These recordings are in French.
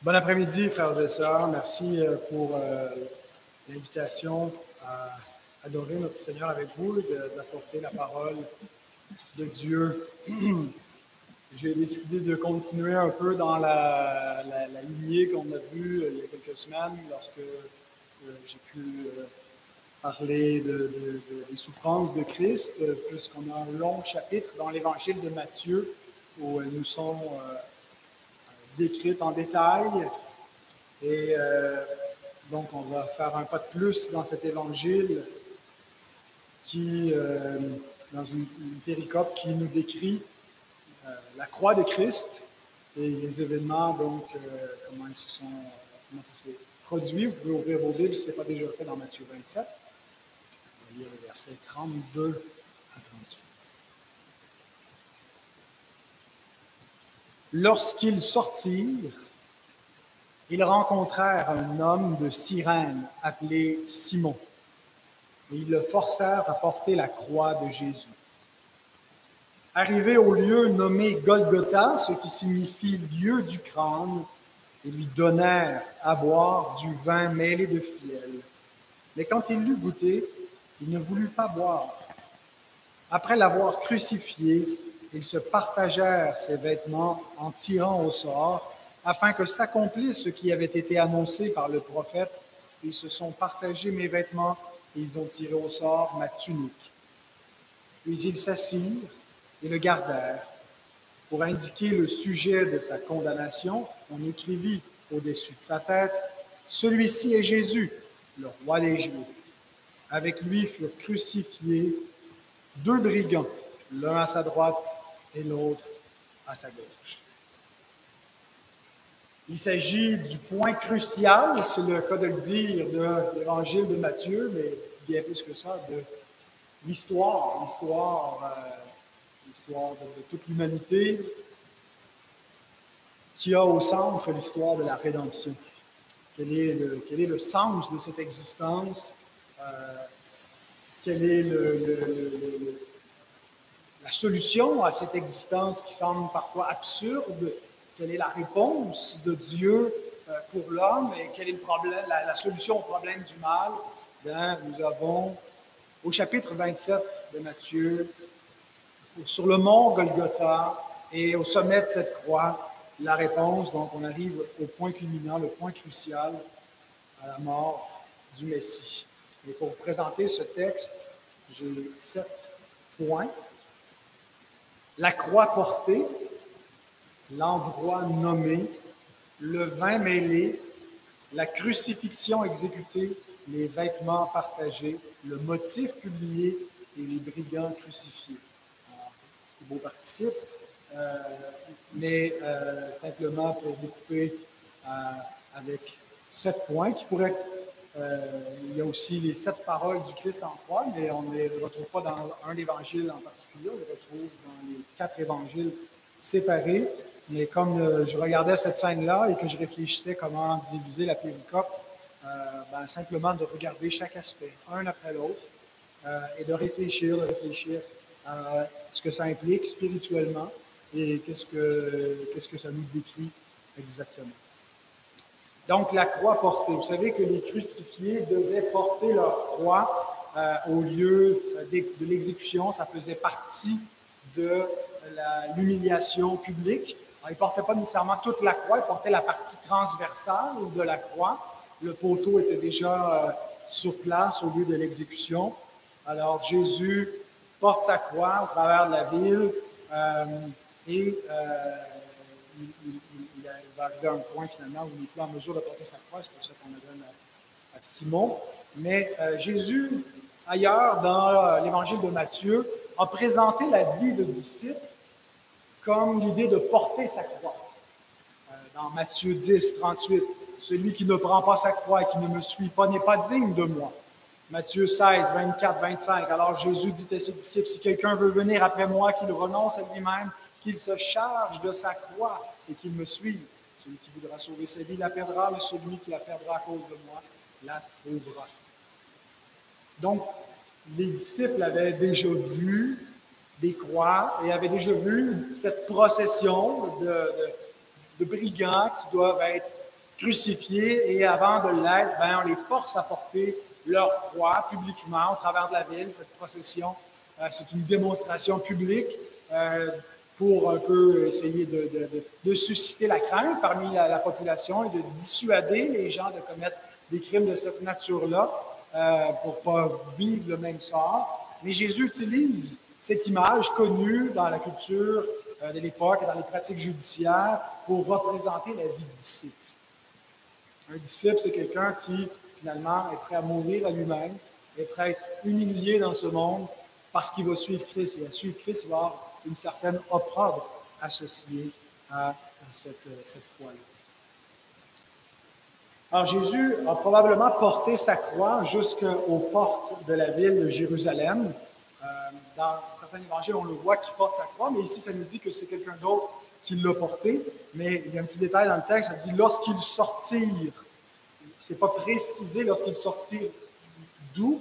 Bon après-midi, frères et sœurs. Merci pour l'invitation à adorer notre Seigneur avec vous et d'apporter la parole de Dieu. J'ai décidé de continuer un peu dans la lignée qu'on a vue il y a quelques semaines lorsque j'ai pu parler des souffrances de Christ, puisqu'on a un long chapitre dans l'Évangile de Matthieu où elles nous sont décrites en détail. Et donc, on va faire un pas de plus dans cet évangile qui, dans une péricope qui nous décrit la croix de Christ et les événements, donc, comment ça s'est produit. Vous pouvez ouvrir vos Bibles si ce n'est pas déjà fait dans Matthieu 27. On va lire les versets 32 à 38. Lorsqu'ils sortirent, ils rencontrèrent un homme de Cyrène appelé Simon, et ils le forcèrent à porter la croix de Jésus. Arrivés au lieu nommé Golgotha, ce qui signifie lieu du crâne, ils lui donnèrent à boire du vin mêlé de fiel. Mais quand il l'eut goûté, il ne voulut pas boire. Après l'avoir crucifié, ils se partagèrent ses vêtements en tirant au sort, afin que s'accomplisse ce qui avait été annoncé par le prophète. Ils se sont partagés mes vêtements et ils ont tiré au sort ma tunique. Puis ils s'assirent et le gardèrent. Pour indiquer le sujet de sa condamnation, on écrivit au-dessus de sa tête « Celui-ci est Jésus, le roi des Juifs ». Avec lui furent crucifiés deux brigands, l'un à sa droite et l'autre à sa gauche. Il s'agit du point crucial, c'est le cas de le dire, de l'Évangile de Matthieu, mais bien plus que ça, de l'histoire de toute l'humanité, qui a au centre l'histoire de la rédemption. Quel est le sens de cette existence? Quelle est la solution à cette existence qui semble parfois absurde? Quelle est la réponse de Dieu pour l'homme et quel est le problème, la solution au problème du mal? Bien, nous avons au chapitre 27 de Matthieu, sur le mont Golgotha et au sommet de cette croix, la réponse. Donc, on arrive au point culminant, le point crucial à la mort du Messie. Et pour vous présenter ce texte, j'ai 7 points. La croix portée, l'endroit nommé, le vin mêlé, la crucifixion exécutée, les vêtements partagés, le motif publié et les brigands crucifiés. Beau participe, mais simplement pour vous couper avec 7 points qui pourraient. Il y a aussi les 7 paroles du Christ en croix, mais on ne les retrouve pas dans un évangile en particulier, on les retrouve dans les 4 évangiles séparés. Mais comme je regardais cette scène-là et que je réfléchissais comment diviser la péricope, simplement de regarder chaque aspect, un après l'autre, et de réfléchir à ce que ça implique spirituellement et qu'est-ce que ça nous décrit exactement. Donc, la croix portée. Vous savez que les crucifiés devaient porter leur croix au lieu de l'exécution. Ça faisait partie de l'humiliation publique. Alors, ils ne portaient pas nécessairement toute la croix, ils portaient la partie transversale de la croix. Le poteau était déjà sur place au lieu de l'exécution. Alors, Jésus porte sa croix au travers de la ville et il va arriver à un point finalement où il n'est plus en mesure de porter sa croix. C'est pour ça qu'on la donne à Simon. Mais Jésus, ailleurs dans l'Évangile de Matthieu, a présenté la vie de disciple comme l'idée de porter sa croix. Dans Matthieu 10, 38, « Celui qui ne prend pas sa croix et qui ne me suit pas n'est pas digne de moi. » Matthieu 16, 24, 25. Alors Jésus dit à ses disciples, « Si quelqu'un veut venir après moi, qu'il renonce à lui-même, qu'il se charge de sa croix et qu'il me suive. Celui qui voudra sauver sa vie la perdra, mais celui qui la perdra à cause de moi la trouvera. » Donc, les disciples avaient déjà vu des croix et avaient déjà vu cette procession de brigands qui doivent être crucifiés et avant de l'être, ben, on les force à porter leur croix publiquement au travers de la ville. Cette procession, c'est une démonstration publique pour un peu essayer de susciter la crainte parmi la population et de dissuader les gens de commettre des crimes de cette nature-là pour ne pas vivre le même sort. Mais Jésus utilise cette image connue dans la culture de l'époque et dans les pratiques judiciaires pour représenter la vie de disciple. Un disciple, c'est quelqu'un qui, finalement, est prêt à mourir à lui-même, est prêt à être humilié dans ce monde parce qu'il va suivre Christ. Et à suivre Christ, il va avoir une certaine opprobre associée à cette foi-là. Alors, Jésus a probablement porté sa croix jusqu'aux portes de la ville de Jérusalem. Dans certains évangiles, on le voit qui porte sa croix, mais ici, ça nous dit que c'est quelqu'un d'autre qui l'a porté. Mais il y a un petit détail dans le texte, ça dit « lorsqu'ils sortirent ». Ce n'est pas précisé lorsqu'ils sortirent d'où.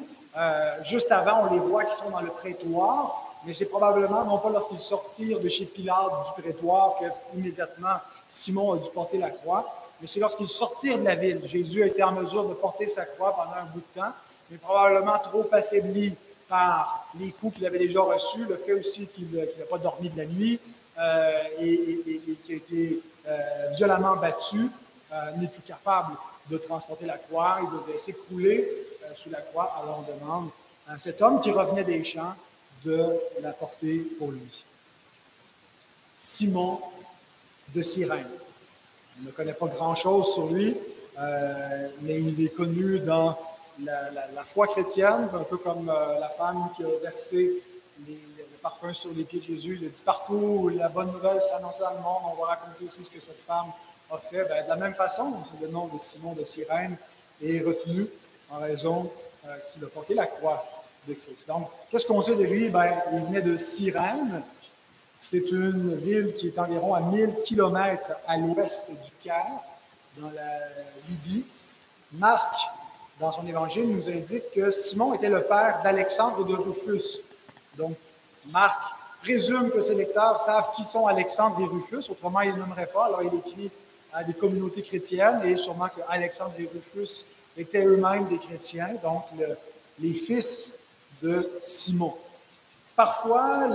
Juste avant, on les voit qui sont dans le prétoire, mais c'est probablement non pas lorsqu'ils sortirent de chez Pilate du prétoire qu'immédiatement Simon a dû porter la croix, mais c'est lorsqu'ils sortirent de la ville. Jésus a été en mesure de porter sa croix pendant un bout de temps, mais probablement trop affaibli par les coups qu'il avait déjà reçus, le fait aussi qu'il n'a pas dormi de la nuit et qu'il a été violemment battu, n'est plus capable de transporter la croix. Il devait s'écrouler sous la croix. Alors on demande à cet homme qui revenait des champs de la porter pour lui. Simon de Cyrène. On ne connaît pas grand-chose sur lui, mais il est connu dans la foi chrétienne, un peu comme la femme qui a versé le parfum sur les pieds de Jésus. Il a dit partout où la bonne nouvelle sera annoncée dans le monde, on va raconter aussi ce que cette femme a fait. Ben, de la même façon, le nom de Simon de Cyrène est retenu en raison qu'il a porté la croix de Christ. Donc, qu'est-ce qu'on sait de lui? Ben, il venait de Cyrène. C'est une ville qui est environ à 1000 km à l'ouest du Caire, dans la Libye. Marc, dans son évangile, nous indique que Simon était le père d'Alexandre et de Rufus. Donc, Marc présume que ses lecteurs savent qui sont Alexandre et Rufus, autrement il ne nommerait pas. Alors, il écrit à des communautés chrétiennes et sûrement que Alexandre et Rufus étaient eux-mêmes des chrétiens, donc les fils de Simon. Parfois,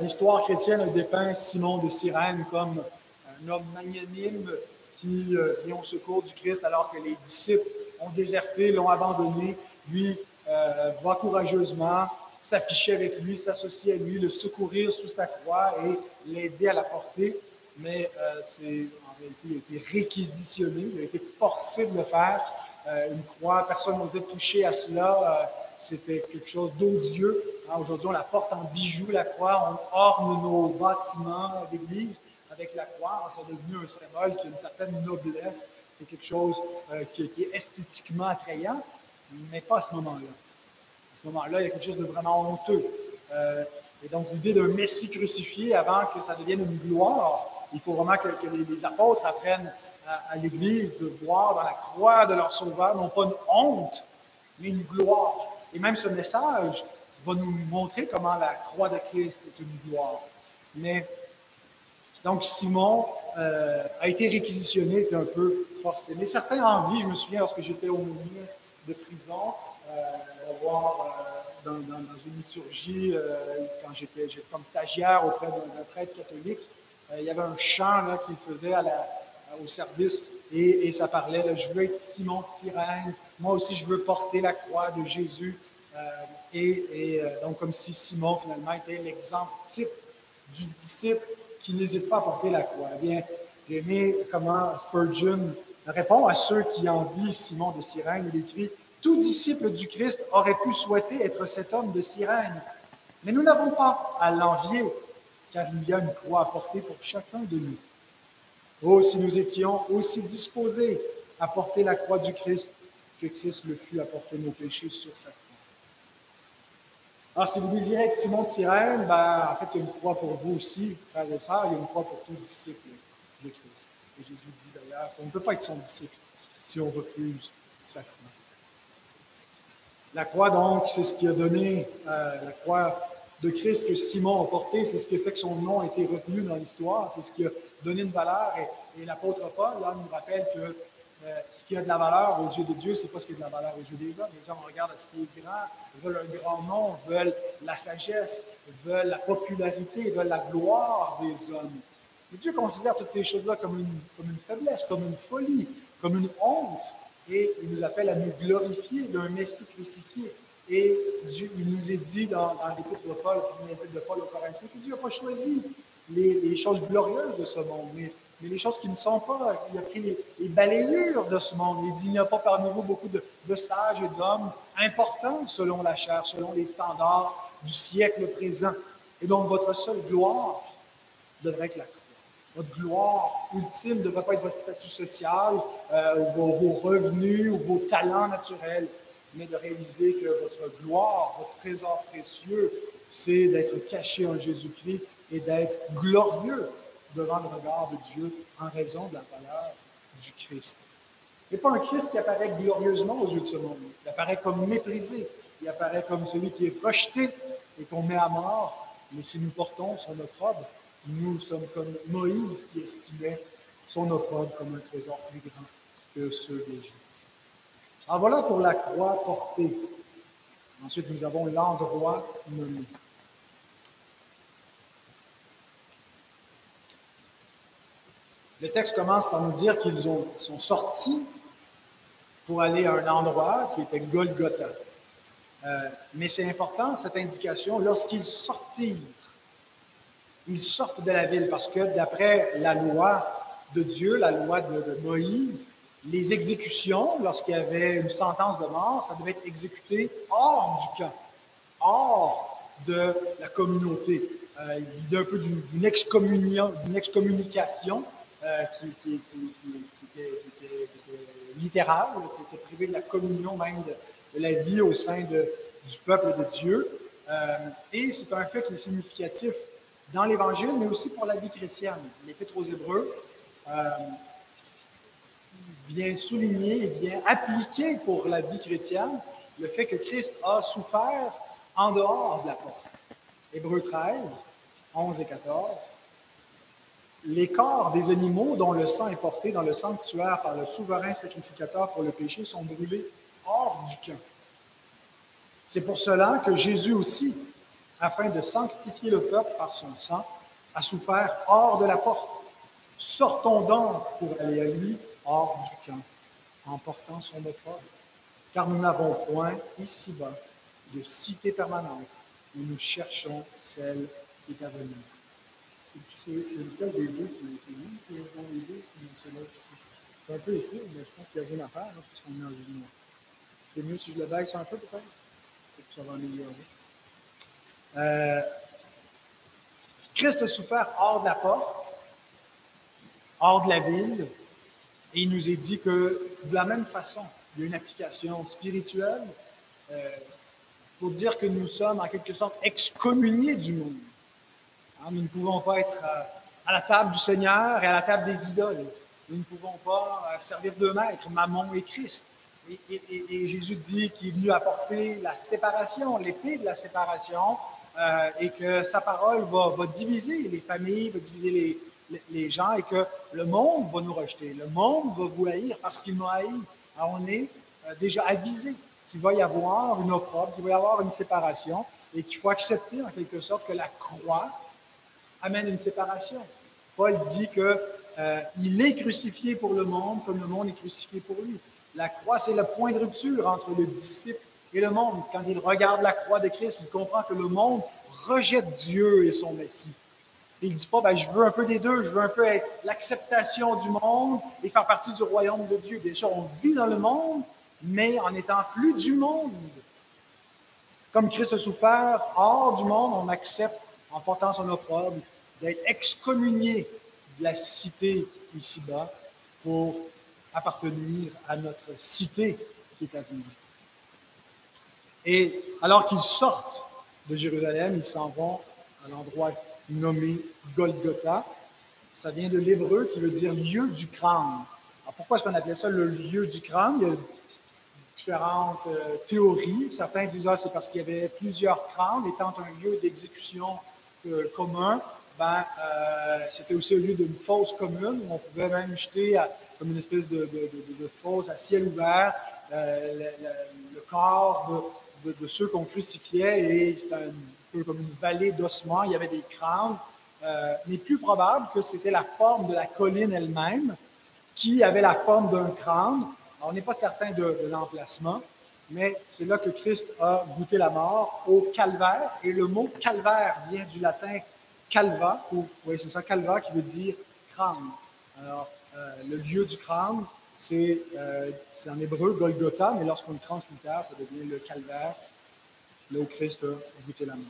l'histoire chrétienne a dépeint Simon de Cyrène comme un homme magnanime qui vient au secours du Christ alors que les disciples ont déserté, l'ont abandonné. Lui va courageusement s'afficher avec lui, s'associer à lui, le secourir sous sa croix et l'aider à la porter. Mais en réalité, il a été réquisitionné, il a été forcé de le faire. Une croix, personne n'osait toucher à cela. C'était quelque chose d'odieux. Aujourd'hui, on la porte en bijoux, la croix. On orne nos bâtiments d'église avec la croix. C'est devenu un symbole qui a une certaine noblesse. C'est quelque chose qui est esthétiquement attrayant, mais pas à ce moment-là. À ce moment-là, il y a quelque chose de vraiment honteux. Et donc, l'idée d'un Messie crucifié, avant que ça devienne une gloire, il faut vraiment que les apôtres apprennent à l'Église de voir dans la croix de leur Sauveur, non pas une honte, mais une gloire. Et même ce message va nous montrer comment la croix de Christ est une gloire. Mais, donc, Simon a été réquisitionné, était un peu forcé. Mais certains envient, je me souviens, lorsque j'étais au milieu de prison, d'avoir dans une liturgie, quand j'étais comme stagiaire auprès d'un prêtre catholique, il y avait un chant là, qu'il faisait au service et ça parlait là, « Je veux être Simon de Cyrène, moi aussi je veux porter la croix de Jésus. » Donc comme si Simon finalement était l'exemple type du disciple qui n'hésite pas à porter la croix. Eh bien, j'ai aimé comment Spurgeon répond à ceux qui envient Simon de Cyrène. Il écrit « Tout disciple du Christ aurait pu souhaiter être cet homme de Cyrène, mais nous n'avons pas à l'envier, car il y a une croix à porter pour chacun de nous. Oh, si nous étions aussi disposés à porter la croix du Christ, que Christ le fut à porter nos péchés sur sa croix. » Alors, si vous désirez être Simon de Cyrène, en fait, il y a une croix pour vous aussi, frères et sœurs, il y a une croix pour tout disciple de Christ. Et Jésus dit d'ailleurs qu'on ne peut pas être son disciple si on refuse sa croix. La croix, donc, c'est ce qui a donné la croix de Christ que Simon a portée, c'est ce qui a fait que son nom a été retenu dans l'histoire, c'est ce qui a donné une valeur. Et l'apôtre Paul, là, nous rappelle que ce qui a de la valeur aux yeux de Dieu, c'est pas ce qui a de la valeur aux yeux des hommes. Les hommes regardent à ce qui est grand, veulent un grand nom, veulent la sagesse, veulent la popularité, veulent la gloire des hommes. Et Dieu considère toutes ces choses-là comme une faiblesse, comme une folie, comme une honte. Et il nous appelle à nous glorifier d'un Messie crucifié. Et Dieu, il nous est dit dans l'épître de Paul, de Paul aux Corinthiens, que Dieu n'a pas choisi les choses glorieuses de ce monde, mais les choses qui ne sont pas. Il a pris les balayures de ce monde. Il dit, il n'y a pas parmi vous beaucoup de sages et d'hommes importants selon la chair, selon les standards du siècle présent. Et donc, votre seule gloire devrait être la croix. Votre gloire ultime ne devrait pas être votre statut social, vos revenus ou vos talents naturels, mais de réaliser que votre gloire, votre trésor précieux, c'est d'être caché en Jésus-Christ et d'être glorieux devant le regard de Dieu en raison de la valeur du Christ. Il n'est pas un Christ qui apparaît glorieusement aux yeux de ce monde. Il apparaît comme méprisé. Il apparaît comme celui qui est rejeté et qu'on met à mort. Mais si nous portons son opprobre, nous sommes comme Moïse qui estimait son opprobre comme un trésor plus grand que ceux d'Égypte. Alors voilà pour la croix portée. Ensuite, nous avons l'endroit nommé. Le texte commence par nous dire qu'ils sont sortis pour aller à un endroit qui était Golgotha. Mais c'est important, cette indication, lorsqu'ils sortirent, ils sortent de la ville parce que d'après la loi de Dieu, la loi de Moïse, les exécutions, lorsqu'il y avait une sentence de mort, ça devait être exécuté hors du camp, hors de la communauté. Il y a un peu d'une excommunication qui était littérale, qui était privée de la communion même de la vie au sein du peuple de Dieu. Et c'est un fait qui est significatif dans l'Évangile, mais aussi pour la vie chrétienne. L'Épître aux Hébreux vient souligner et vient appliquer pour la vie chrétienne le fait que Christ a souffert en dehors de la porte. Hébreux 13, 11 et 14. Les corps des animaux dont le sang est porté dans le sanctuaire par le souverain sacrificateur pour le péché sont brûlés hors du camp. C'est pour cela que Jésus aussi, afin de sanctifier le peuple par son sang, a souffert hors de la porte. Sortons donc pour aller à lui hors du camp, en portant son opprobre, car nous n'avons point ici-bas de cité permanente, mais nous cherchons celle qui est à venir. C'est lequel des deux qui est mis, qui est dans les deux, c'est un peu écrit, mais je pense qu'il n'y a rien à faire, parce qu'on est en ligne. C'est mieux si je le baisse un peu, peut-être? Ça va améliorer. Christ a souffert hors de la porte, hors de la ville, et il nous est dit que de la même façon, il y a une application spirituelle pour dire que nous sommes en quelque sorte excommuniés du monde. Nous ne pouvons pas être à la table du Seigneur et à la table des idoles. Nous ne pouvons pas servir deux maîtres, Mammon et Christ. Et Jésus dit qu'il est venu apporter la séparation, l'épée de la séparation, et que sa parole va diviser les familles, va diviser les gens, et que le monde va nous rejeter. Le monde va vous haïr parce qu'il m'a haï. Alors on est déjà avisé qu'il va y avoir une opprobre, qu'il va y avoir une séparation, et qu'il faut accepter en quelque sorte que la croix amène une séparation. Paul dit qu'il est crucifié pour le monde comme le monde est crucifié pour lui. La croix, c'est le point de rupture entre le disciple et le monde. Quand il regarde la croix de Christ, il comprend que le monde rejette Dieu et son Messie. Et il ne dit pas, je veux un peu des deux, je veux un peu être l'acceptation du monde et faire partie du royaume de Dieu. Bien sûr, on vit dans le monde, mais en n'étant plus du monde. Comme Christ a souffert hors du monde, on accepte, en portant son opprobre, d'être excommunié de la cité ici-bas pour appartenir à notre cité qui est à venir. Et alors qu'ils sortent de Jérusalem, ils s'en vont à l'endroit nommé Golgotha. Ça vient de l'hébreu qui veut dire lieu du crâne. Alors pourquoi est-ce qu'on appelait ça le lieu du crâne? Il y a différentes théories. Certains disent que c'est parce qu'il y avait plusieurs crânes, étant un lieu d'exécution commun. C'était aussi un lieu d'une fosse commune où on pouvait même jeter comme une espèce de fosse à ciel ouvert, le corps de ceux qu'on crucifiait, et c'était un peu comme une vallée d'ossements, il y avait des crânes. Il est plus probable que c'était la forme de la colline elle-même qui avait la forme d'un crâne. Alors, on n'est pas certain de l'emplacement, mais c'est là que Christ a goûté la mort au calvaire. Et le mot calvaire vient du latin calva, oui, c'est ça, calva, qui veut dire crâne. Alors, le lieu du crâne, c'est en hébreu Golgotha, mais lorsqu'on le translittère, ça devient le calvaire, là où Christ a goûté la mort.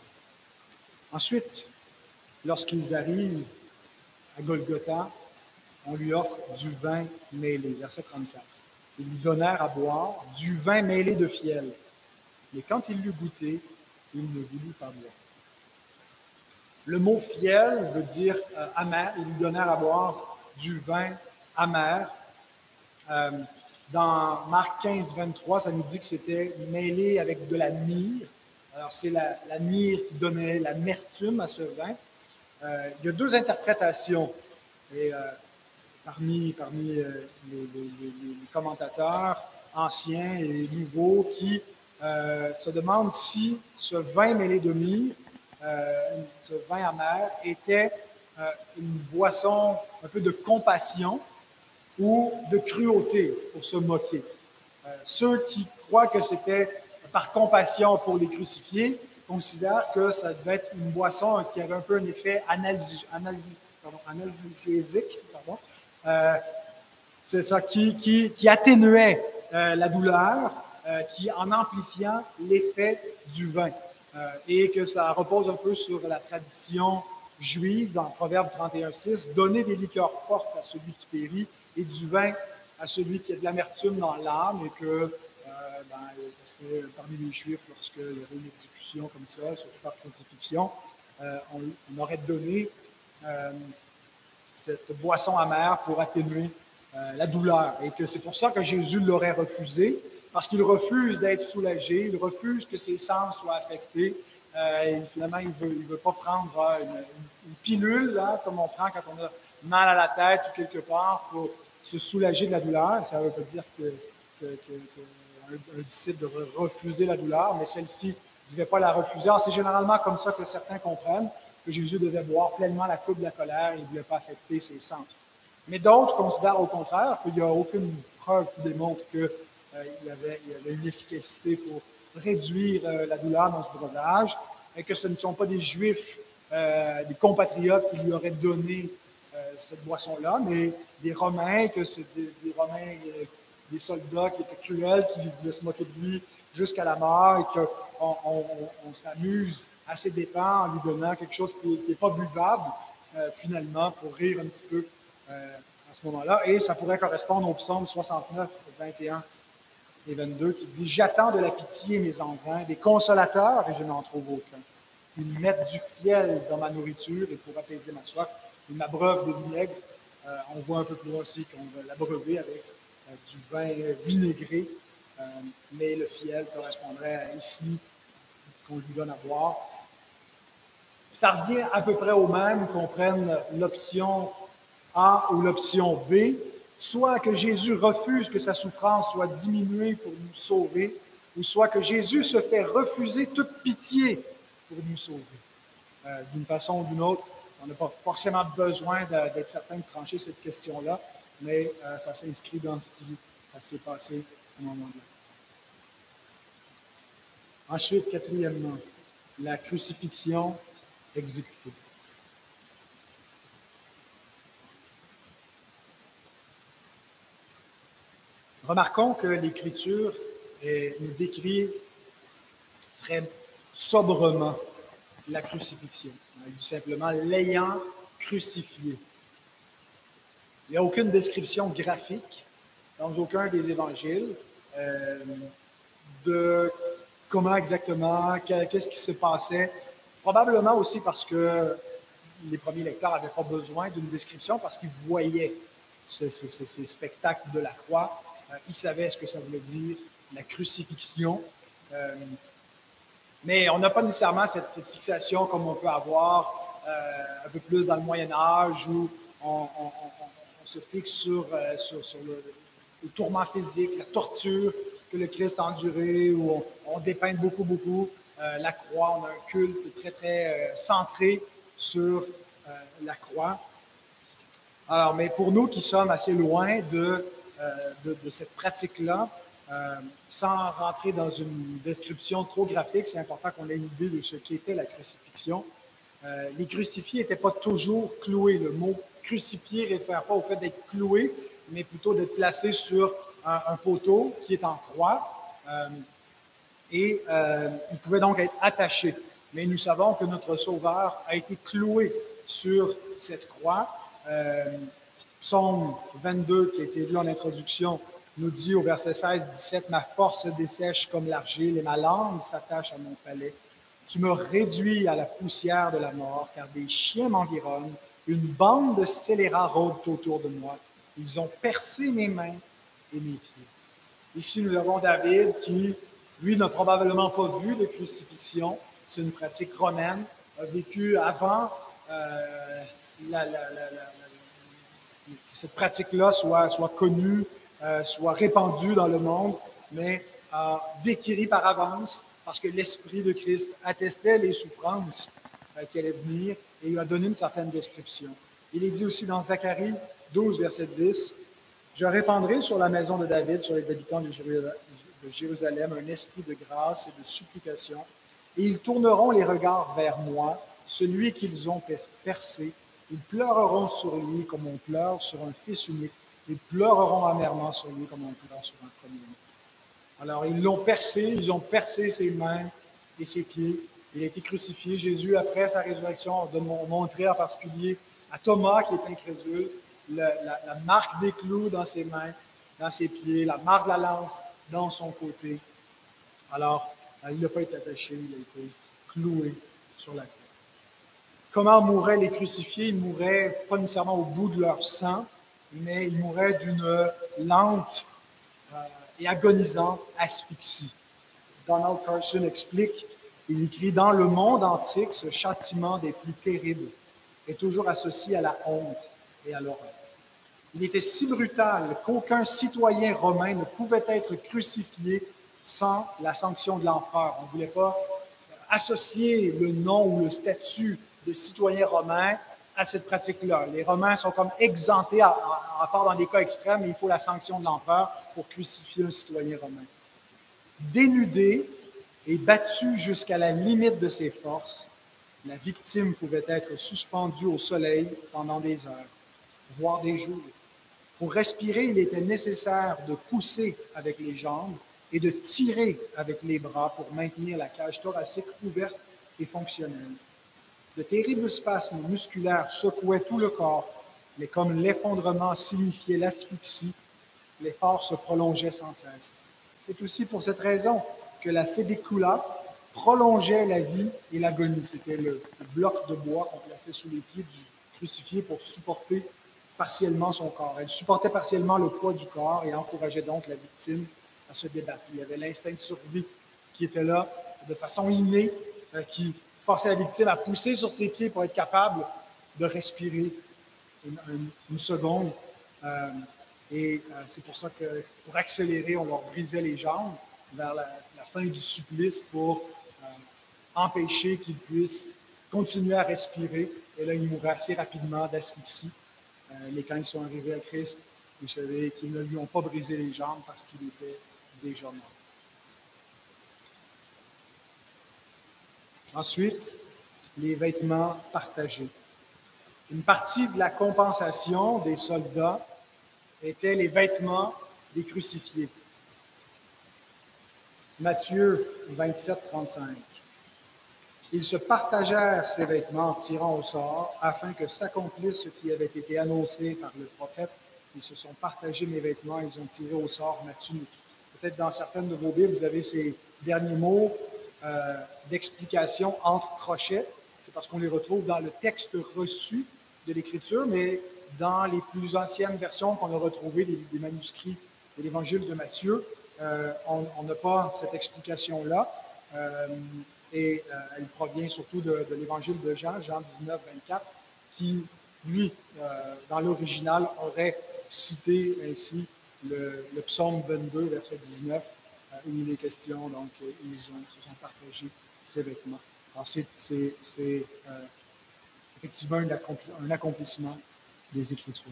Ensuite, lorsqu'ils arrivent à Golgotha, on lui offre du vin mêlé, verset 34. Ils lui donnèrent à boire du vin mêlé de fiel. Mais quand il l'eut goûté, il ne voulut pas boire. Le mot fiel veut dire amer. Ils lui donnèrent à boire du vin amer. Dans Marc 15, 23, ça nous dit que c'était mêlé avec de la myrrhe. Alors, c'est la myrrhe qui donnait l'amertume à ce vin. Il y a deux interprétations. Et parmi les commentateurs anciens et nouveaux qui se demandent si ce vin mêlé de myrrhe, ce vin amer, était une boisson un peu de compassion ou de cruauté pour se moquer. Ceux qui croient que c'était par compassion pour les crucifiés considèrent que ça devait être une boisson qui avait un peu un effet analgésique, c'est ça, qui atténuait la douleur, qui en amplifiant l'effet du vin. Et que ça repose un peu sur la tradition juive dans Proverbe 31,6, donner des liqueurs fortes à celui qui périt et du vin à celui qui a de l'amertume dans l'âme, et que ça serait parmi les Juifs, lorsqu'il y avait une exécution comme ça, surtout par crucifixion, on aurait donné cette boisson amère pour atténuer la douleur. Et que c'est pour ça que Jésus l'aurait refusé, parce qu'il refuse d'être soulagé, il refuse que ses sens soient affectés. Et finalement, il ne veut pas prendre une pilule, là, comme on prend quand on a mal à la tête ou quelque part pour se soulager de la douleur. Ça ne veut pas dire qu'un disciple devrait refuser la douleur, mais celle-ci ne devait pas la refuser. Alors, c'est généralement comme ça que certains comprennent que Jésus devait boire pleinement la coupe de la colère et il ne voulait pas affecter ses sens. Mais d'autres considèrent au contraire qu'il n'y a aucune preuve qui démontre qu'il y avait une efficacité pour réduire la douleur dans ce breuvage, et que ce ne sont pas des Juifs, des compatriotes qui lui auraient donné cette boisson-là, mais des Romains, que c'est des Romains, des soldats qui étaient cruels, qui voulaient se moquer de lui jusqu'à la mort, et qu'on s'amuse à ses dépens en lui donnant quelque chose qui n'est pas buvable, finalement, pour rire un petit peu à ce moment-là. Et ça pourrait correspondre au psaume 69, 21 et 22, qui dit « J'attends de la pitié mes entrains, des consolateurs, et je n'en trouve aucun. Ils mettent du fiel dans ma nourriture, et pour apaiser ma soif, ils m'abreuvent de vinaigre. » On voit un peu plus loin aussi qu'on va l'abreuver avec du vin vinaigré, mais le fiel correspondrait à ici qu'on lui donne à boire. Ça revient à peu près au même qu'on prenne l'option A ou l'option B, soit que Jésus refuse que sa souffrance soit diminuée pour nous sauver, ou soit que Jésus se fait refuser toute pitié pour nous sauver. D'une façon ou d'une autre, on n'a pas forcément besoin d'être certain de trancher cette question-là, mais ça s'inscrit dans ce qui s'est passé à ce moment-là. Ensuite, quatrièmement, la crucifixion exécutée. Remarquons que l'Écriture nous décrit très sobrement la crucifixion. Elle dit simplement « l'ayant crucifié ». Il n'y a aucune description graphique dans aucun des évangiles de comment exactement, qu'est-ce qui se passait. Probablement aussi parce que les premiers lecteurs n'avaient pas besoin d'une description, parce qu'ils voyaient ces spectacles de la croix. Ils savaient ce que ça voulait dire, la crucifixion. Mais on n'a pas nécessairement cette fixation comme on peut avoir un peu plus dans le Moyen Âge, où on on se fixe sur le tourment physique, la torture que le Christ a enduré, où on dépeint beaucoup la croix. On a un culte très centré sur la croix. Alors, mais pour nous qui sommes assez loin de cette pratique-là, sans rentrer dans une description trop graphique, c'est important qu'on ait une idée de ce qu'était la crucifixion. Les crucifiés n'étaient pas toujours cloués. Le mot crucifié ne réfère pas au fait d'être cloué, mais plutôt d'être placé sur un poteau qui est en croix. Il pouvait donc être attaché. Mais nous savons que notre Sauveur a été cloué sur cette croix. Psaume 22, qui a été lu en introduction, nous dit au verset 16-17, « Ma force se dessèche comme l'argile et ma langue s'attache à mon palais. Tu me réduis à la poussière de la mort, car des chiens m'environnent. Une bande de scélérats rôde autour de moi. Ils ont percé mes mains et mes pieds. » Ici, nous avons David qui, lui, n'a probablement pas vu de crucifixion. C'est une pratique romaine, a vécu avant que cette pratique-là soit connue, soit répandue dans le monde, mais décrire par avance, parce que l'Esprit de Christ attestait les souffrances qui allaient venir et lui a donné une certaine description. Il est dit aussi dans Zacharie 12, verset 10, « Je répandrai sur la maison de David, sur les habitants de Jérusalem, un esprit de grâce et de supplication, et ils tourneront les regards vers moi, celui qu'ils ont percé. Ils pleureront sur lui comme on pleure sur un fils unique. Ils pleureront amèrement sur lui comme on pleure sur un premier-né. » Alors, ils l'ont percé, ils ont percé ses mains et ses pieds. Il a été crucifié. Jésus, après sa résurrection, a montré en particulier à Thomas, qui est incrédule, la marque des clous dans ses mains, dans ses pieds, la marque de la lance dans son côté. Alors, il n'a pas été attaché, il a été cloué sur la croix. Comment mouraient les crucifiés? Ils mouraient pas nécessairement au bout de leur sang, mais ils mouraient d'une lente et agonisante asphyxie. Donald Carson explique, il écrit, « Dans le monde antique, ce châtiment des plus terribles est toujours associé à la honte et à l'horreur. Il était si brutal qu'aucun citoyen romain ne pouvait être crucifié sans la sanction de l'empereur. On ne voulait pas associer le nom ou le statut de citoyen romain à cette pratique-là. Les Romains sont comme exemptés, à part dans des cas extrêmes, mais il faut la sanction de l'empereur pour crucifier un citoyen romain. Dénudé et battu jusqu'à la limite de ses forces, la victime pouvait être suspendue au soleil pendant des heures, voire des jours. Pour respirer, il était nécessaire de pousser avec les jambes et de tirer avec les bras pour maintenir la cage thoracique ouverte et fonctionnelle. De terribles spasmes musculaires secouaient tout le corps, mais comme l'effondrement signifiait l'asphyxie, l'effort se prolongeait sans cesse. C'est aussi pour cette raison que la sédicula prolongeait la vie et l'agonie. C'était le bloc de bois qu'on plaçait sous les pieds du crucifié pour supporter partiellement son corps. Elle supportait partiellement le poids du corps et encourageait donc la victime à se débattre. Il y avait l'instinct de survie qui était là de façon innée, qui forçait la victime à pousser sur ses pieds pour être capable de respirer une seconde. C'est pour ça que, pour accélérer, on leur brisait les jambes vers la fin du supplice pour empêcher qu'ils puissent continuer à respirer. Et là, ils mouraient assez rapidement d'asphyxie. Mais quand ils sont arrivés à Christ, vous savez qu'ils ne lui ont pas brisé les jambes parce qu'il était déjà mort. Ensuite, les vêtements partagés. Une partie de la compensation des soldats était les vêtements des crucifiés. Matthieu 27, 35. Ils se partagèrent ces vêtements en tirant au sort, afin que s'accomplisse ce qui avait été annoncé par le prophète. Ils se sont partagés mes vêtements, ils ont tiré au sort ma tunique. Peut-être dans certaines de vos Bibles, vous avez ces derniers mots d'explication entre crochets. C'est parce qu'on les retrouve dans le texte reçu de l'Écriture, mais dans les plus anciennes versions qu'on a retrouvées des manuscrits de l'Évangile de Matthieu, on n'a pas cette explication-là. Elle provient surtout de l'Évangile de Jean, Jean 19, 24, qui lui, dans l'original, aurait cité ainsi le psaume 22, verset 19, où il est question, donc, ils se sont partagés ses vêtements. Alors, c'est effectivement un accomplissement des Écritures.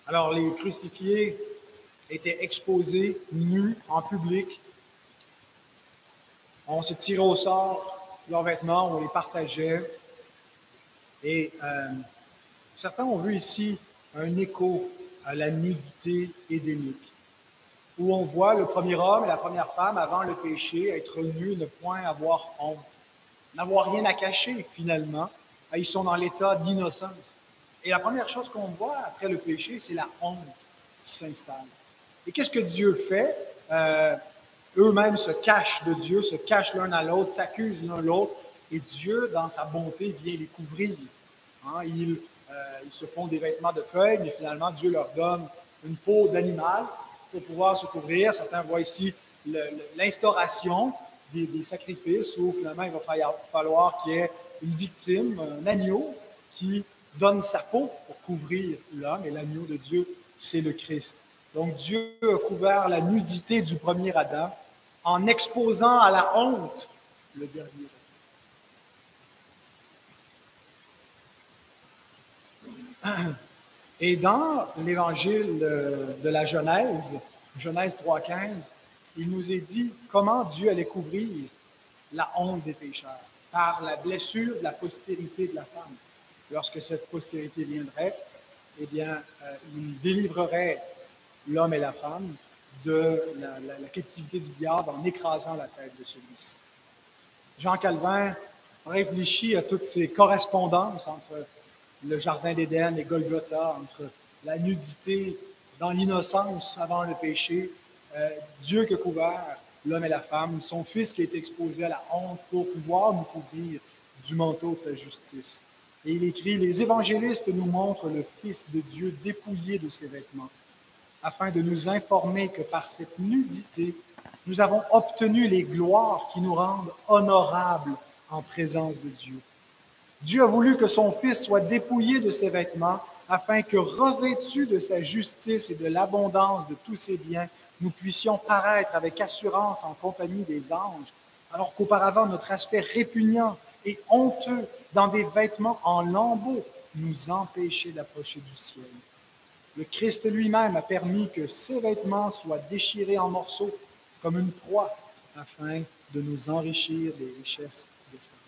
Alors, les crucifiés étaient exposés, nus, en public. On se tirait au sort leurs vêtements, on les partageait. Et certains ont vu ici un écho à la nudité édénique, où on voit le premier homme et la première femme, avant le péché, être nus, ne point avoir honte, n'avoir rien à cacher finalement. Ils sont dans l'état d'innocence. Et la première chose qu'on voit après le péché, c'est la honte qui s'installe. Et qu'est-ce que Dieu fait? Eux-mêmes se cachent de Dieu, se cachent l'un à l'autre, s'accusent l'un l'autre, et Dieu, dans sa bonté, vient les couvrir. Hein, ils se font des vêtements de feuilles, mais finalement, Dieu leur donne une peau d'animal pour pouvoir se couvrir. Certains voient ici l'instauration des sacrifices où finalement, il va falloir qu'il y ait une victime, un agneau, qui donne sa peau pour couvrir l'homme, et l'agneau de Dieu, c'est le Christ. Donc Dieu a couvert la nudité du premier Adam en exposant à la honte le dernier Adam. Et dans l'évangile de la Genèse, Genèse 3,15, il nous est dit comment Dieu allait couvrir la honte des pécheurs par la blessure de la postérité de la femme. Lorsque cette postérité viendrait, eh bien, il délivrerait l'homme et la femme de la captivité du diable en écrasant la tête de celui-ci. Jean Calvin réfléchit à toutes ces correspondances entre le Jardin d'Éden et Golgotha, entre la nudité dans l'innocence avant le péché, Dieu qui a couvert l'homme et la femme, son Fils qui a été exposé à la honte pour pouvoir nous couvrir du manteau de sa justice. Et il écrit, « Les évangélistes nous montrent le Fils de Dieu dépouillé de ses vêtements, afin de nous informer que par cette nudité, nous avons obtenu les gloires qui nous rendent honorables en présence de Dieu. Dieu a voulu que son Fils soit dépouillé de ses vêtements, afin que, revêtus de sa justice et de l'abondance de tous ses biens, nous puissions paraître avec assurance en compagnie des anges, alors qu'auparavant notre aspect répugnant et honteux dans des vêtements en lambeaux nous empêchait d'approcher du ciel. Le Christ lui-même a permis que ses vêtements soient déchirés en morceaux comme une proie, afin de nous enrichir des richesses de sa gloire. »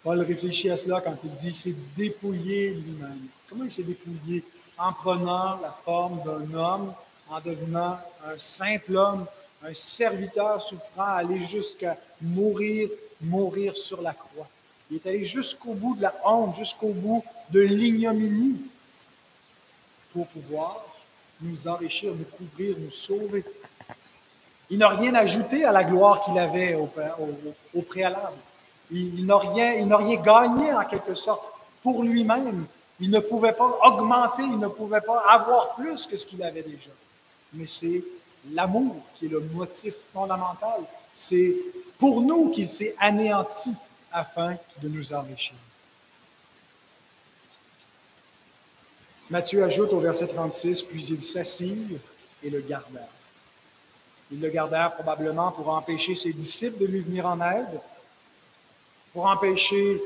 Paul réfléchit à cela quand il dit « c'est dépouillé lui-même ». Comment il s'est dépouillé? En prenant la forme d'un homme, en devenant un simple homme, un serviteur souffrant, aller jusqu'à mourir sur la croix. Il est allé jusqu'au bout de la honte, jusqu'au bout de l'ignominie, pour pouvoir nous enrichir, nous couvrir, nous sauver. Il n'a rien ajouté à la gloire qu'il avait au préalable. Il n'a rien gagné en quelque sorte pour lui-même. Il ne pouvait pas augmenter, il ne pouvait pas avoir plus que ce qu'il avait déjà. Mais c'est l'amour qui est le motif fondamental. C'est pour nous qu'il s'est anéanti afin de nous enrichir. Matthieu ajoute au verset 36, « Puis ils s'assirent et le gardèrent. » Ils le gardèrent probablement pour empêcher ses disciples de lui venir en aide, pour empêcher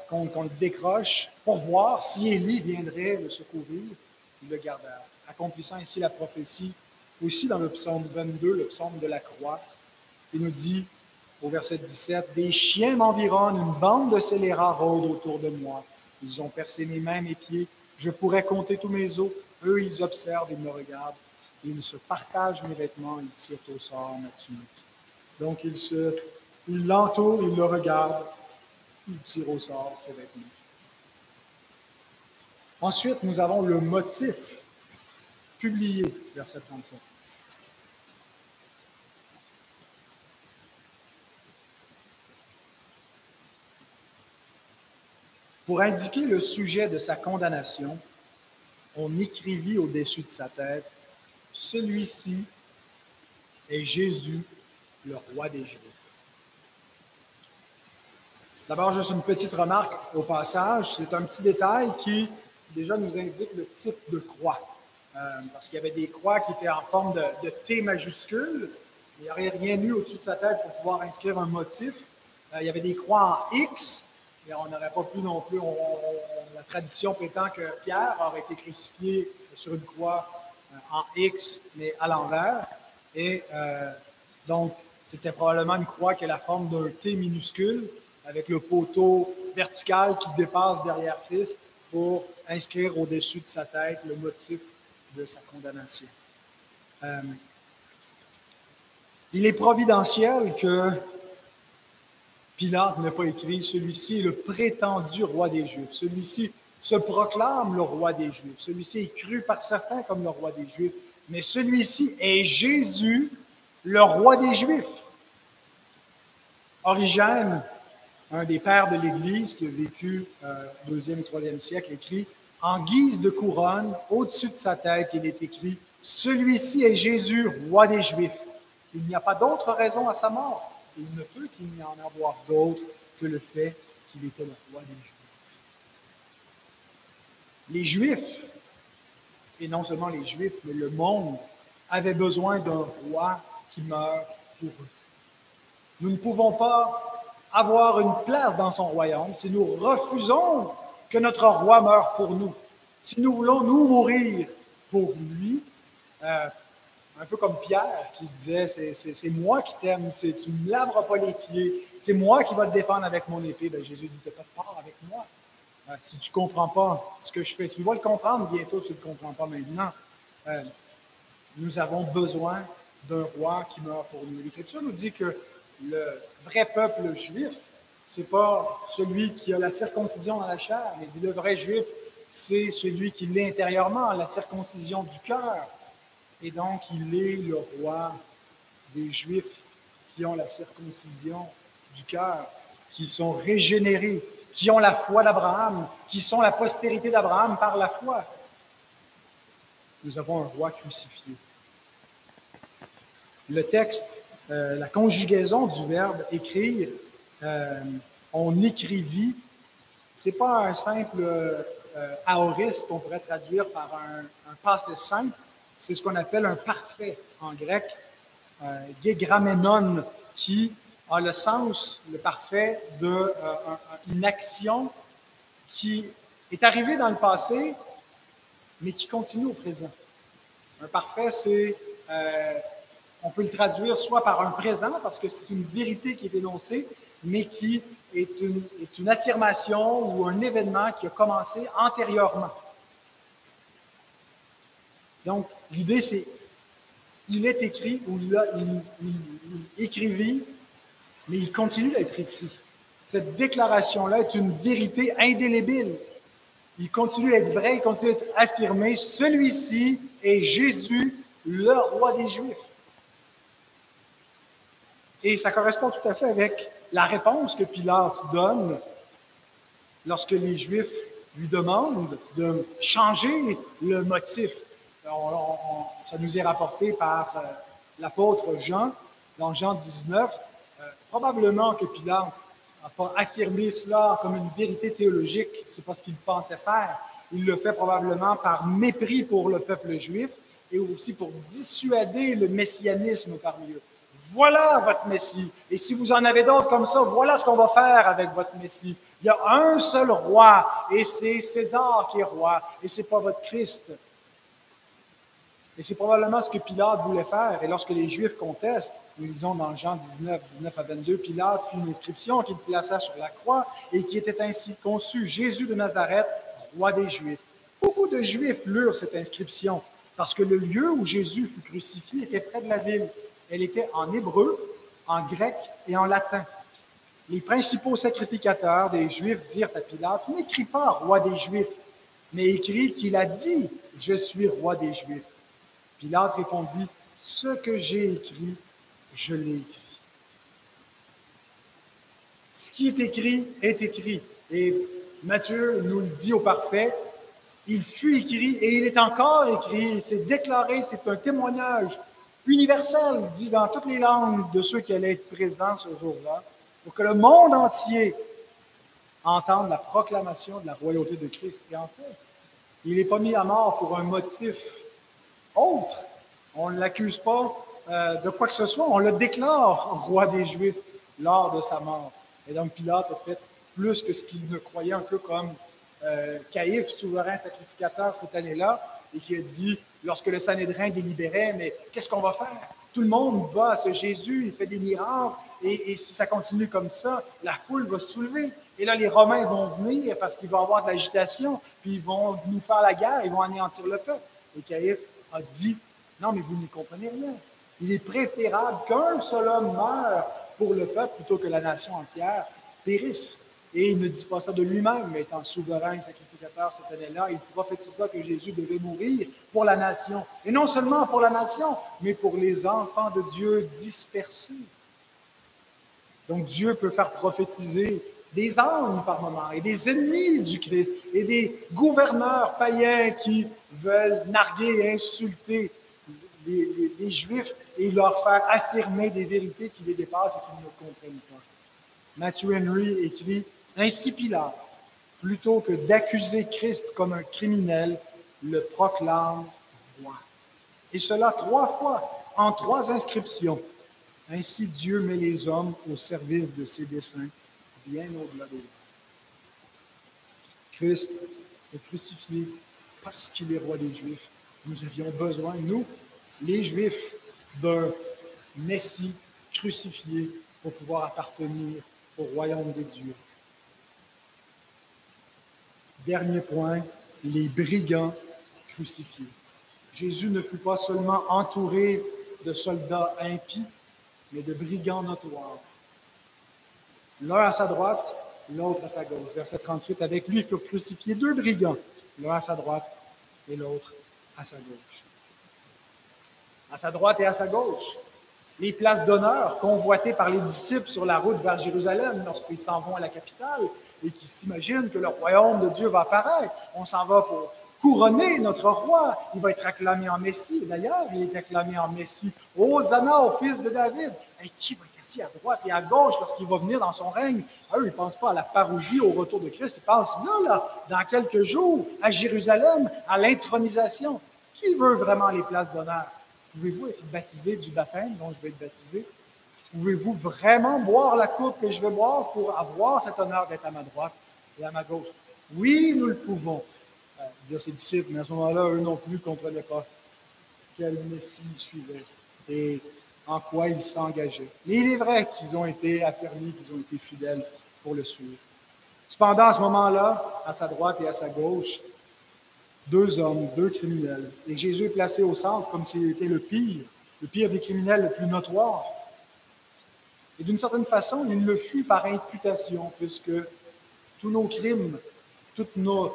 qu'on le décroche, pour voir si Élie viendrait le secourir. Ils le gardèrent, accomplissant ici la prophétie, aussi dans le psaume 22, le psaume de la croix. Il nous dit au verset 17, « Des chiens m'environnent, une bande de scélérats rôde autour de moi. Ils ont percé mes mains, mes pieds. Je pourrais compter tous mes os. Eux, ils observent, ils me regardent. Ils se partagent mes vêtements, ils tirent au sort ma tunique. » Donc, ils l'entourent, ils le regardent, ils tirent au sort ses vêtements. Ensuite, nous avons le motif publié, verset 37. Pour indiquer le sujet de sa condamnation, on écrivit au-dessus de sa tête, « Celui-ci est Jésus le roi des Juifs. D'abord, juste une petite remarque au passage. C'est un petit détail qui déjà nous indique le type de croix. Parce qu'il y avait des croix qui étaient en forme de T majuscule. Il n'y aurait rien eu au-dessus de sa tête pour pouvoir inscrire un motif. Il y avait des croix en X, mais on n'aurait pas pu non plus. La tradition prétend que Pierre aurait été crucifié sur une croix en X, mais à l'envers. Et donc, c'était probablement une croix qui a la forme d'un T minuscule, avec le poteau vertical qui dépasse derrière Christ pour inscrire au-dessus de sa tête le motif de sa condamnation. Il est providentiel que Pilate n'ait pas écrit « Celui-ci est le prétendu roi des Juifs ». Celui-ci se proclame le roi des Juifs. Celui-ci est cru par certains comme le roi des Juifs. Mais celui-ci est Jésus, le roi des Juifs. Origène, un des pères de l'Église qui a vécu au 2e et 3e siècle, écrit « En guise de couronne, au-dessus de sa tête, il est écrit « Celui-ci est Jésus, roi des Juifs ». Il n'y a pas d'autre raison à sa mort. Il ne peut qu'il n'y en avoir d'autre que le fait qu'il était le roi des Juifs. Les Juifs, et non seulement les Juifs, mais le monde, avaient besoin d'un roi qui meurt pour eux. Nous ne pouvons pas avoir une place dans son royaume si nous refusons que notre roi meure pour nous. Si nous voulons nous mourir pour lui, un peu comme Pierre qui disait, c'est moi qui t'aime, tu ne me laveras pas les pieds, c'est moi qui vais te défendre avec mon épée. Bien, Jésus dit, tu n'as pas de part avec moi. Si tu ne comprends pas ce que je fais, tu vas le comprendre bientôt, tu ne le comprends pas maintenant. Nous avons besoin d'un roi qui meurt pour nous. L'Écriture nous dit que le vrai peuple juif, ce n'est pas celui qui a la circoncision dans la chair, mais dit le vrai juif, c'est celui qui l'est intérieurement, la circoncision du cœur. Et donc, il est le roi des Juifs qui ont la circoncision du cœur, qui sont régénérés, qui ont la foi d'Abraham, qui sont la postérité d'Abraham par la foi. Nous avons un roi crucifié. Le texte, la conjugaison du verbe écrire, on écrivit, ce n'est pas un simple aoriste qu'on pourrait traduire par un passé simple, c'est ce qu'on appelle un parfait en grec, gegramenon, qui a le sens, le parfait, d'une action qui est arrivée dans le passé, mais qui continue au présent. Un parfait, c'est, on peut le traduire soit par un présent, parce que c'est une vérité qui est énoncée, mais qui est une affirmation ou un événement qui a commencé antérieurement. Donc, l'idée, c'est il est écrit, ou il écrivit, mais il continue d'être écrit. Cette déclaration-là est une vérité indélébile. Il continue d'être vrai, il continue d'être affirmé. Celui-ci est Jésus, le roi des Juifs. Et ça correspond tout à fait avec la réponse que Pilate donne lorsque les Juifs lui demandent de changer le motif. Ça nous est rapporté par l'apôtre Jean, dans Jean 19. Probablement que Pilate n'a pas affirmé cela comme une vérité théologique, c'est pas ce qu'il pensait faire. Il le fait probablement par mépris pour le peuple juif et aussi pour dissuader le messianisme parmi eux. Voilà votre Messie. Et si vous en avez d'autres comme ça, voilà ce qu'on va faire avec votre Messie. Il y a un seul roi, et c'est César qui est roi, et ce n'est pas votre Christ. Et c'est probablement ce que Pilate voulait faire. Et lorsque les Juifs contestent, nous lisons dans Jean 19, 19 à 22, Pilate fit une inscription qu'il plaça sur la croix et qui était ainsi conçue, Jésus de Nazareth, roi des Juifs. Beaucoup de Juifs lurent cette inscription parce que le lieu où Jésus fut crucifié était près de la ville. Elle était en hébreu, en grec et en latin. Les principaux sacrificateurs des Juifs dirent à Pilate, n'écris pas roi des Juifs, mais écris qu'il a dit, je suis roi des Juifs. Pilate répondit, ce que j'ai écrit, je l'ai écrit. Ce qui est écrit est écrit. Et Matthieu nous le dit au parfait, il fut écrit et il est encore écrit, c'est déclaré, c'est un témoignage universel, dit dans toutes les langues de ceux qui allaient être présents ce jour-là, pour que le monde entier entende la proclamation de la royauté de Christ. Et en fait, il n'est pas mis à mort pour un motif autre. On ne l'accuse pas de quoi que ce soit. On le déclare roi des Juifs lors de sa mort. Et donc Pilate a fait plus que ce qu'il ne croyait, un peu comme Caïphe, souverain sacrificateur cette année-là, et qui a dit, lorsque le Sanhédrin délibérait, mais qu'est-ce qu'on va faire? Tout le monde va à ce Jésus, il fait des miracles, et si ça continue comme ça, la foule va se soulever. Et là, les Romains vont venir parce qu'il va y avoir de l'agitation, puis ils vont nous faire la guerre, ils vont anéantir le peuple. Et Caïphe a dit, non, mais vous n'y comprenez rien. Il est préférable qu'un seul homme meure pour le peuple plutôt que la nation entière périsse. Et il ne dit pas ça de lui-même, mais étant souverain et sacrificateur cette année-là, il prophétisa que Jésus devait mourir pour la nation. Et non seulement pour la nation, mais pour les enfants de Dieu dispersés. Donc Dieu peut faire prophétiser des âmes par moment, et des ennemis du Christ, et des gouverneurs païens qui veulent narguer et insulter les Juifs et leur faire affirmer des vérités qui les dépassent et qu'ils ne comprennent pas. Matthew Henry écrit « Ainsi Pilate, plutôt que d'accuser Christ comme un criminel, le proclame roi. » Et cela 3 fois, en 3 inscriptions. Ainsi Dieu met les hommes au service de ses desseins, bien au-delà des hommes. Christ est crucifié parce qu'il est roi des Juifs. Nous avions besoin, nous, les Juifs, d'un Messie crucifié pour pouvoir appartenir au royaume des dieux. Dernier point, les brigands crucifiés. Jésus ne fut pas seulement entouré de soldats impies, mais de brigands notoires. L'un à sa droite, l'autre à sa gauche. Verset 38, avec lui furent crucifiés 2 brigands, l'un à sa droite et l'autre à sa gauche. À sa droite et à sa gauche, les places d'honneur convoitées par les disciples sur la route vers Jérusalem lorsqu'ils s'en vont à la capitale et qui s'imaginent que le royaume de Dieu va apparaître. On s'en va pour couronner notre roi. Il va être acclamé en Messie. D'ailleurs, il est acclamé en Messie. Hosanna au fils de David. Et qui va être assis à droite et à gauche lorsqu'il va venir dans son règne? Eux, ils ne pensent pas à la parousie, au retour de Christ. Ils pensent là, dans quelques jours, à Jérusalem, à l'intronisation. Qui veut vraiment les places d'honneur? Pouvez-vous être baptisé du baptême dont je vais être baptisé? Pouvez-vous vraiment boire la coupe que je vais boire pour avoir cet honneur d'être à ma droite et à ma gauche? Oui, nous le pouvons, dire ses disciples, mais à ce moment-là, eux non plus ne comprenaient pas quel Messie ils suivaient et en quoi ils s'engageaient. Mais il est vrai qu'ils ont été affermis, qu'ils ont été fidèles pour le suivre. Cependant, à ce moment-là, à sa droite et à sa gauche, 2 hommes, 2 criminels. Et Jésus est placé au centre comme s'il était le pire des criminels, le plus notoire. Et d'une certaine façon, il le fut par imputation, puisque tous nos crimes, toutes nos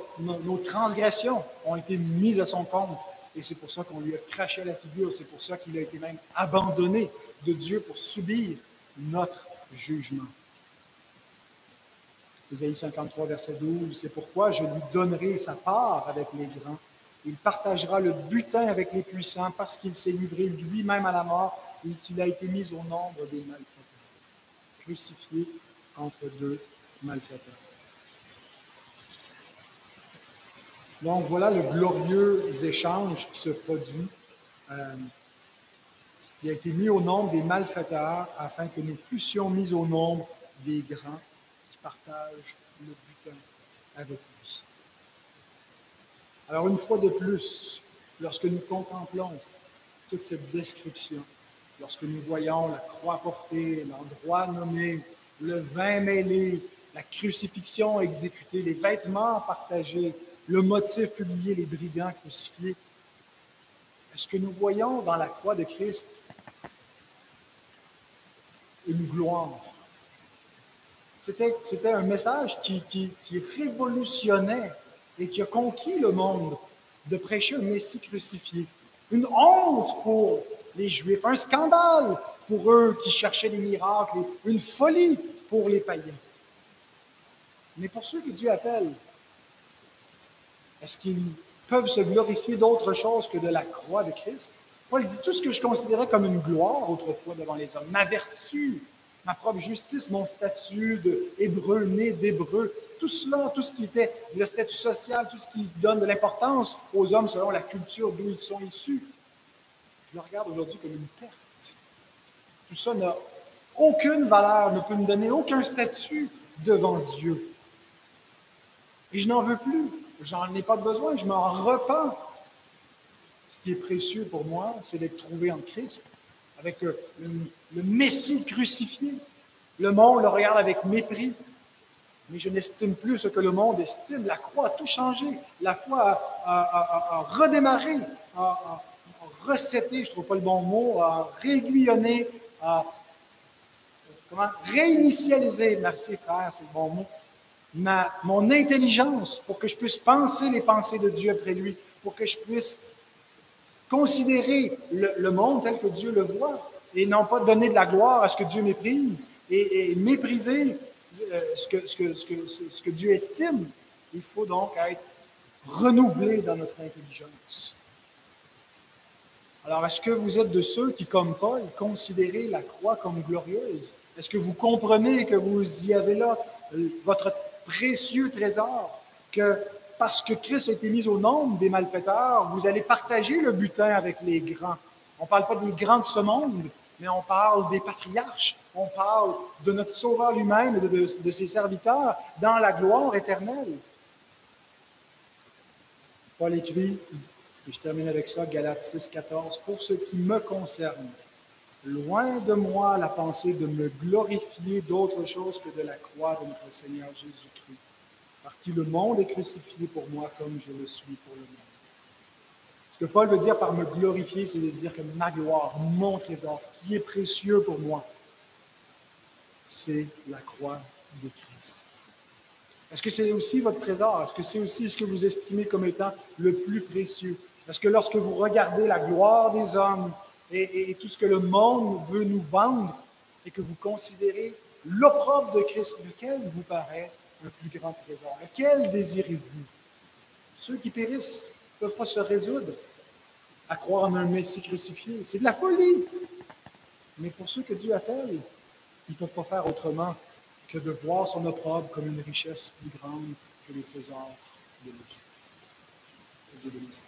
transgressions ont été mises à son compte. Et c'est pour ça qu'on lui a craché à la figure, c'est pour ça qu'il a été même abandonné de Dieu pour subir notre jugement. Ésaïe 53, verset 12, « C'est pourquoi je lui donnerai sa part avec les grands. Il partagera le butin avec les puissants parce qu'il s'est livré lui-même à la mort et qu'il a été mis au nombre des malfaiteurs. » Crucifié entre 2 malfaiteurs. Donc voilà le glorieux échange qui se produit. Il a été mis au nombre des malfaiteurs afin que nous fussions mis au nombre des grands qui partagent le butin avec lui. Alors une fois de plus, lorsque nous contemplons toute cette description, lorsque nous voyons la croix portée, l'endroit nommé, le vin mêlé, la crucifixion exécutée, les vêtements partagés, le motif publié, les brigands crucifiés, est-ce que nous voyons dans la croix de Christ une gloire? C'était un message qui révolutionnait et qui a conquis le monde de prêcher un Messie crucifié. Une honte pour les Juifs, un scandale pour eux qui cherchaient des miracles, une folie pour les païens. Mais pour ceux que Dieu appelle, est-ce qu'ils peuvent se glorifier d'autre chose que de la croix de Christ? Paul dit tout ce que je considérais comme une gloire autrefois devant les hommes, ma vertu, ma propre justice, mon statut d'hébreu, né d'hébreu, tout cela, tout ce qui était le statut social, tout ce qui donne de l'importance aux hommes selon la culture d'où ils sont issus, je le regarde aujourd'hui comme une perte. Tout ça n'a aucune valeur, ne peut me donner aucun statut devant Dieu. Et je n'en veux plus, j'en ai pas besoin, je m'en repens. Ce qui est précieux pour moi, c'est d'être trouvé en Christ, avec le Messie crucifié. Le monde le regarde avec mépris, mais je n'estime plus ce que le monde estime. La croix a tout changé. La foi a redémarré, a reseté, je ne trouve pas le bon mot, a réaiguillonné, a réinitialisé, merci frère, c'est le bon mot, mon intelligence pour que je puisse penser les pensées de Dieu après lui, pour que je puisse considérer le monde tel que Dieu le voit et non pas donner de la gloire à ce que Dieu méprise et mépriser ce que Dieu estime. Il faut donc être renouvelé dans notre intelligence. Alors, est-ce que vous êtes de ceux qui, comme Paul, considérez la croix comme glorieuse? Est-ce que vous comprenez que vous y avez là votre précieux trésor, que parce que Christ a été mis au nombre des malfaiteurs, vous allez partager le butin avec les grands? On ne parle pas des grands de ce monde, mais on parle des patriarches, on parle de notre Sauveur lui-même et de ses serviteurs dans la gloire éternelle. Paul écrit, et je termine avec ça, Galates 6, 14, « Pour ce qui me concerne, loin de moi la pensée de me glorifier d'autre chose que de la croix de notre Seigneur Jésus-Christ, par qui le monde est crucifié pour moi comme je le suis pour le monde. » Ce que Paul veut dire par me glorifier, c'est de dire que ma gloire, mon trésor, ce qui est précieux pour moi, c'est la croix de Christ. Est-ce que c'est aussi votre trésor? Est-ce que c'est aussi ce que vous estimez comme étant le plus précieux? Est-ce que lorsque vous regardez la gloire des hommes et tout ce que le monde veut nous vendre et que vous considérez l'opprobre de Christ, lequel vous paraît le plus grand trésor? Lequel désirez-vous? Ceux qui périssent ne peuvent pas se résoudre à croire en un Messie crucifié. C'est de la folie. Mais pour ceux que Dieu appelle, ils ne peuvent pas faire autrement que de voir son opprobre comme une richesse plus grande que les trésors de Dieu. Que Dieu bénisse.